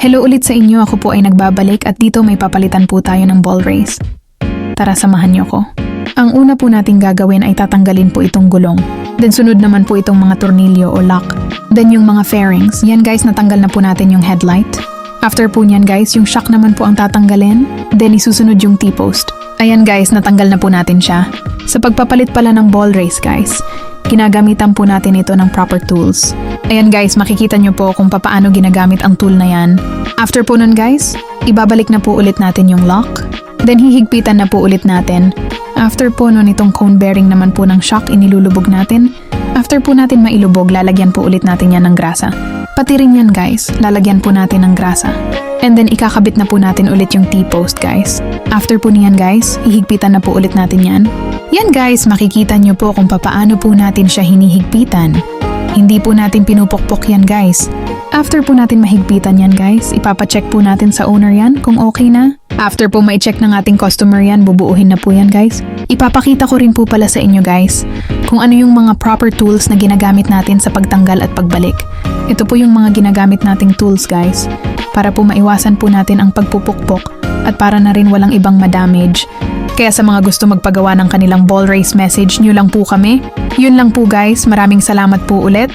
Hello ulit sa inyo, ako po ay nagbabalik at dito may papalitan po tayo ng ball race. Tara, samahan niyo ko. Ang una po nating gagawin ay tatanggalin po itong gulong. Then sunod naman po itong mga tornilyo o lock. Then yung mga fairings. Yan guys, natanggal na po natin yung headlight. After po niyan guys, yung shock naman po ang tatanggalin. Then isusunod yung T-post. Ayan guys, natanggal na po natin siya. Sa pagpapalit pala ng ball race guys, ginagamitan po natin ito ng proper tools. Ayan guys, makikita nyo po kung paano ginagamit ang tool na yan. After po nun guys, ibabalik na po ulit natin yung lock. Then hihigpitan na po ulit natin. After po nun itong cone bearing naman po ng shock inilulubog natin. After po natin mailubog, lalagyan po ulit natin yan ng grasa. Pati rin yan guys, lalagyan po natin ng grasa. And then ikakabit na po natin ulit yung T-post guys. After po niyan guys, hihigpitan na po ulit natin yan. Yan guys, makikita nyo po kung paano po natin siya hinihigpitan. Hindi po natin pinupukpok yan guys. After po natin mahigpitan yan guys, ipapacheck po natin sa owner yan kung okay na. After po ma-check ng ating customer yan, bubuuhin na po yan guys. Ipapakita ko rin po pala sa inyo guys kung ano yung mga proper tools na ginagamit natin sa pagtanggal at pagbalik. Ito po yung mga ginagamit nating tools guys para po maiwasan po natin ang pagpupukpok at para na rin walang ibang madamage. Kaya sa mga gusto magpagawa ng kanilang ball race message nyo lang po kami. Yun lang po guys, maraming salamat po ulit.